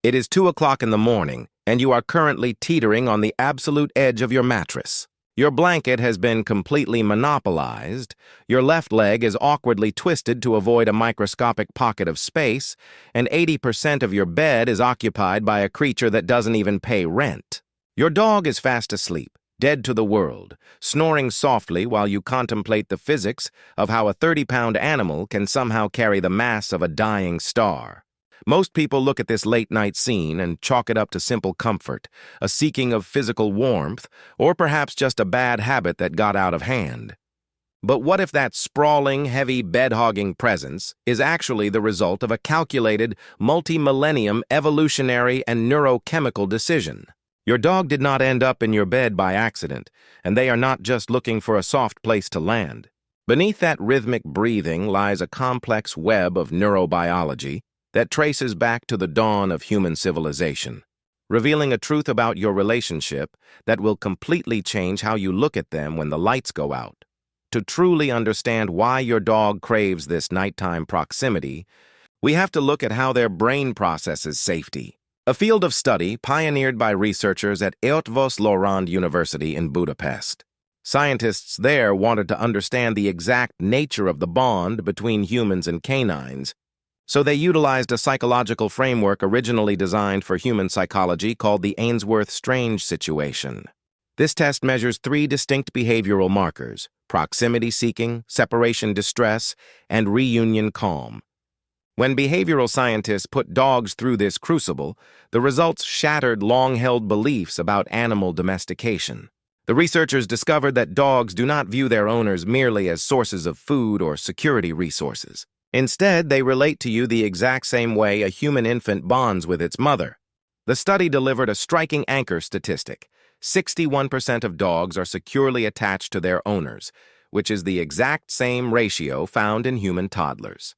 It is 2 o'clock in the morning, and you are currently teetering on the absolute edge of your mattress. Your blanket has been completely monopolized, your left leg is awkwardly twisted to avoid a microscopic pocket of space, and 80% of your bed is occupied by a creature that doesn't even pay rent. Your dog is fast asleep, dead to the world, snoring softly while you contemplate the physics of how a 30-pound animal can somehow carry the mass of a dying star. Most people look at this late-night scene and chalk it up to simple comfort, a seeking of physical warmth, or perhaps just a bad habit that got out of hand. But what if that sprawling, heavy, bed-hogging presence is actually the result of a calculated, multi-millennium evolutionary and neurochemical decision? Your dog did not end up in your bed by accident, and they are not just looking for a soft place to land. Beneath that rhythmic breathing lies a complex web of neurobiology that traces back to the dawn of human civilization, revealing a truth about your relationship that will completely change how you look at them when the lights go out. To truly understand why your dog craves this nighttime proximity, we have to look at how their brain processes safety. A field of study pioneered by researchers at Eötvös Loránd University in Budapest. Scientists there wanted to understand the exact nature of the bond between humans and canines, so they utilized a psychological framework originally designed for human psychology called the Ainsworth-Strange situation. This test measures 3 distinct behavioral markers: proximity seeking, separation distress, and reunion calm. When behavioral scientists put dogs through this crucible, the results shattered long-held beliefs about animal domestication. The researchers discovered that dogs do not view their owners merely as sources of food or security resources. Instead, they relate to you the exact same way a human infant bonds with its mother. The study delivered a striking anchor statistic. 61% of dogs are securely attached to their owners, which is the exact same ratio found in human toddlers.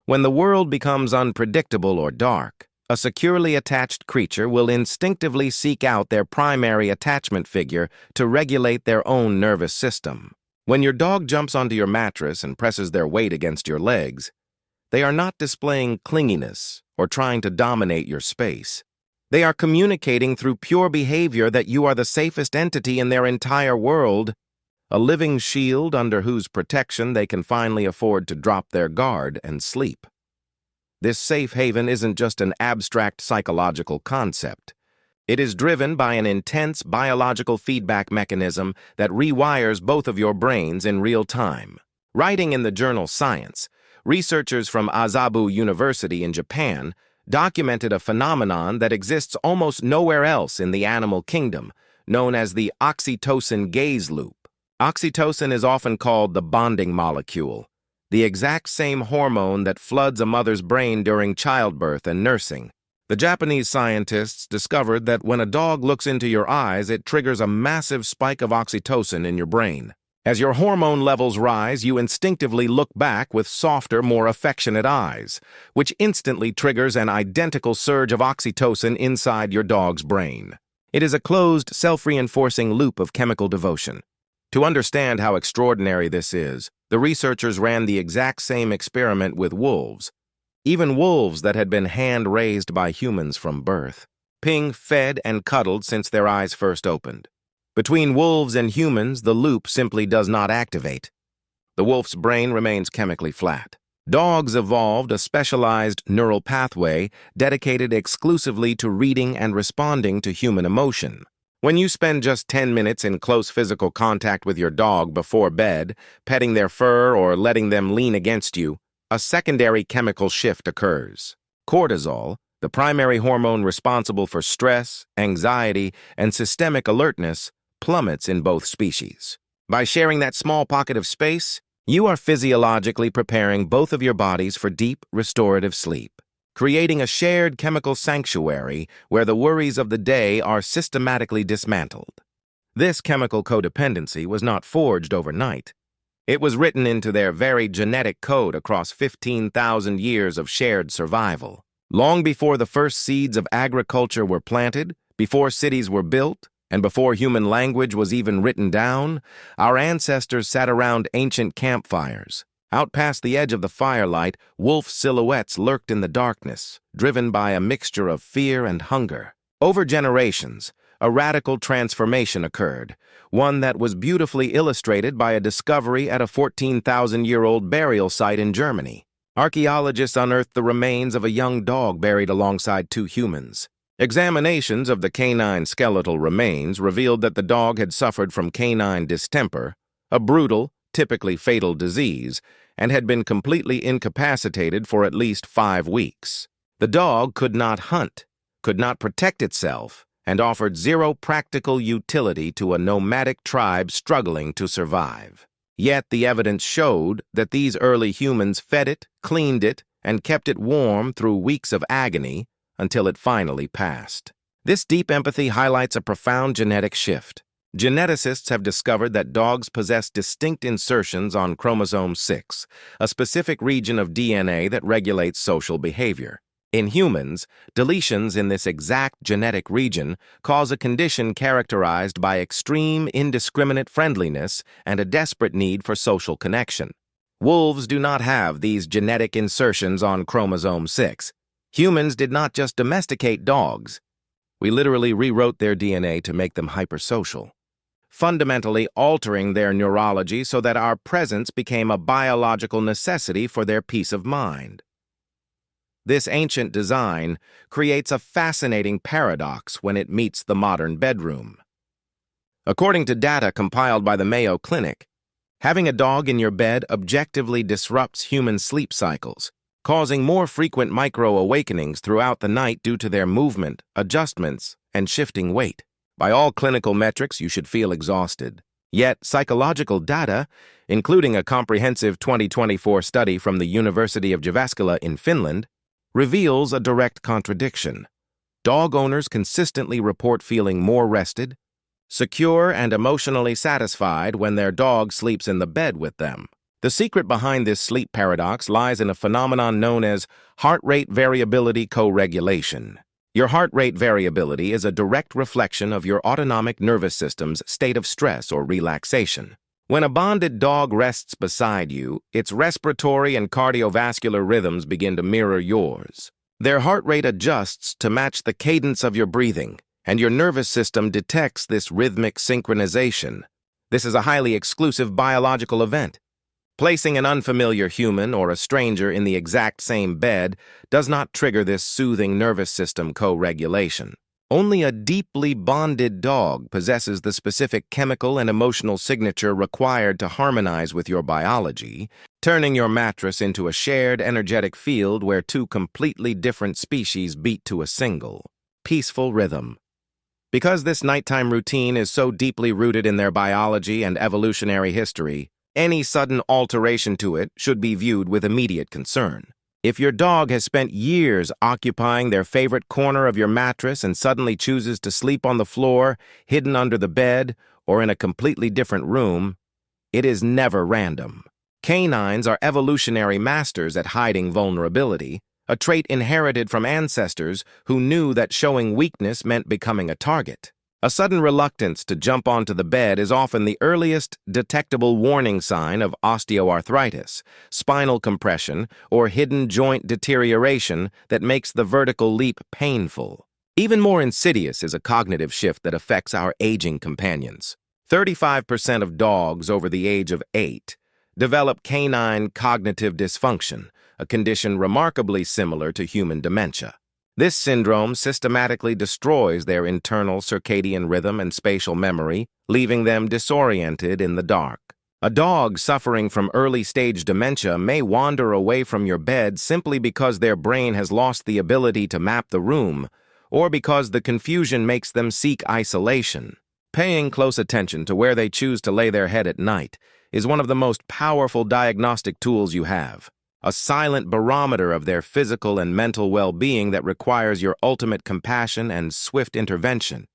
When the world becomes unpredictable or dark, a securely attached creature will instinctively seek out their primary attachment figure to regulate their own nervous system. When your dog jumps onto your mattress and presses their weight against your legs, they are not displaying clinginess or trying to dominate your space. They are communicating through pure behavior that you are the safest entity in their entire world, a living shield under whose protection they can finally afford to drop their guard and sleep. This safe haven isn't just an abstract psychological concept. It is driven by an intense biological feedback mechanism that rewires both of your brains in real time. Writing in the journal Science, researchers from Azabu University in Japan documented a phenomenon that exists almost nowhere else in the animal kingdom, known as the oxytocin gaze loop. Oxytocin is often called the bonding molecule, the exact same hormone that floods a mother's brain during childbirth and nursing. The Japanese scientists discovered that when a dog looks into your eyes, it triggers a massive spike of oxytocin in your brain. As your hormone levels rise, you instinctively look back with softer, more affectionate eyes, which instantly triggers an identical surge of oxytocin inside your dog's brain. It is a closed, self-reinforcing loop of chemical devotion. To understand how extraordinary this is, the researchers ran the exact same experiment with wolves. Even wolves that had been hand-raised by humans from birth, being fed and cuddled since their eyes first opened. Between wolves and humans, the loop simply does not activate. The wolf's brain remains chemically flat. Dogs evolved a specialized neural pathway dedicated exclusively to reading and responding to human emotion. When you spend just 10 minutes in close physical contact with your dog before bed, petting their fur or letting them lean against you, a secondary chemical shift occurs. Cortisol, the primary hormone responsible for stress, anxiety, and systemic alertness, plummets in both species. By sharing that small pocket of space, you are physiologically preparing both of your bodies for deep, restorative sleep, creating a shared chemical sanctuary where the worries of the day are systematically dismantled. This chemical codependency was not forged overnight. It was written into their very genetic code across 15,000 years of shared survival. Long before the first seeds of agriculture were planted, before cities were built, and before human language was even written down, our ancestors sat around ancient campfires, Out past the edge of the firelight, wolf silhouettes lurked in the darkness, driven by a mixture of fear and hunger. Over generations, a radical transformation occurred, one that was beautifully illustrated by a discovery at a 14,000-year-old burial site in Germany. Archaeologists unearthed the remains of a young dog buried alongside two humans. Examinations of the canine skeletal remains revealed that the dog had suffered from canine distemper, a brutal, typically fatal disease, and had been completely incapacitated for at least 5 weeks. The dog could not hunt, could not protect itself, and offered zero practical utility to a nomadic tribe struggling to survive. Yet the evidence showed that these early humans fed it, cleaned it, and kept it warm through weeks of agony until it finally passed. This deep empathy highlights a profound genetic shift. Geneticists have discovered that dogs possess distinct insertions on chromosome 6, a specific region of DNA that regulates social behavior. In humans, deletions in this exact genetic region cause a condition characterized by extreme indiscriminate friendliness and a desperate need for social connection. Wolves do not have these genetic insertions on chromosome 6. Humans did not just domesticate dogs. We literally rewrote their DNA to make them hypersocial, fundamentally altering their neurology so that our presence became a biological necessity for their peace of mind. This ancient design creates a fascinating paradox when it meets the modern bedroom. According to data compiled by the Mayo Clinic, having a dog in your bed objectively disrupts human sleep cycles, causing more frequent micro-awakenings throughout the night due to their movement, adjustments, and shifting weight. By all clinical metrics, you should feel exhausted. Yet, psychological data, including a comprehensive 2024 study from the University of Jyväskylä in Finland, reveals a direct contradiction. Dog owners consistently report feeling more rested, secure, and emotionally satisfied when their dog sleeps in the bed with them. The secret behind this sleep paradox lies in a phenomenon known as heart rate variability co-regulation. Your heart rate variability is a direct reflection of your autonomic nervous system's state of stress or relaxation. When a bonded dog rests beside you, its respiratory and cardiovascular rhythms begin to mirror yours. Their heart rate adjusts to match the cadence of your breathing, and your nervous system detects this rhythmic synchronization. This is a highly exclusive biological event. Placing an unfamiliar human or a stranger in the exact same bed does not trigger this soothing nervous system co-regulation. Only a deeply bonded dog possesses the specific chemical and emotional signature required to harmonize with your biology, turning your mattress into a shared energetic field where two completely different species beat to a single, peaceful rhythm. Because this nighttime routine is so deeply rooted in their biology and evolutionary history, any sudden alteration to it should be viewed with immediate concern. If your dog has spent years occupying their favorite corner of your mattress and suddenly chooses to sleep on the floor, hidden under the bed, or in a completely different room, it is never random. Canines are evolutionary masters at hiding vulnerability, a trait inherited from ancestors who knew that showing weakness meant becoming a target. A sudden reluctance to jump onto the bed is often the earliest detectable warning sign of osteoarthritis, spinal compression, or hidden joint deterioration that makes the vertical leap painful. Even more insidious is a cognitive shift that affects our aging companions. 35% of dogs over the age of 8 develop canine cognitive dysfunction, a condition remarkably similar to human dementia. This syndrome systematically destroys their internal circadian rhythm and spatial memory, leaving them disoriented in the dark. A dog suffering from early-stage dementia may wander away from your bed simply because their brain has lost the ability to map the room, or because the confusion makes them seek isolation. Paying close attention to where they choose to lay their head at night is one of the most powerful diagnostic tools you have. A silent barometer of their physical and mental well-being that requires your ultimate compassion and swift intervention.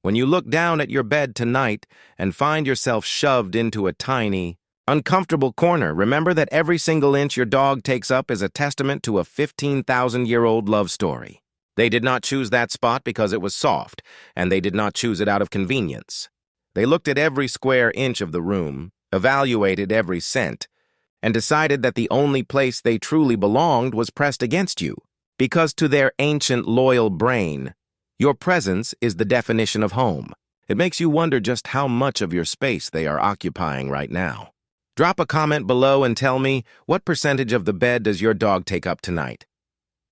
When you look down at your bed tonight and find yourself shoved into a tiny, uncomfortable corner, remember that every single inch your dog takes up is a testament to a 15,000-year-old love story. They did not choose that spot because it was soft, and they did not choose it out of convenience. They looked at every square inch of the room, evaluated every scent, and decided that the only place they truly belonged was pressed against you, because to their ancient, loyal brain, your presence is the definition of home. It makes you wonder just how much of your space they are occupying right now. Drop a comment below and tell me, what percentage of the bed does your dog take up tonight?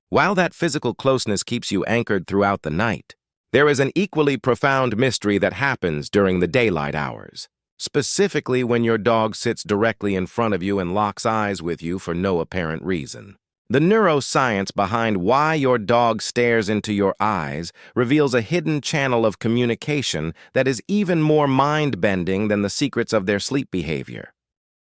While that physical closeness keeps you anchored throughout the night, there is an equally profound mystery that happens during the daylight hours, specifically when your dog sits directly in front of you and locks eyes with you for no apparent reason. The neuroscience behind why your dog stares into your eyes reveals a hidden channel of communication that is even more mind-bending than the secrets of their sleep behavior.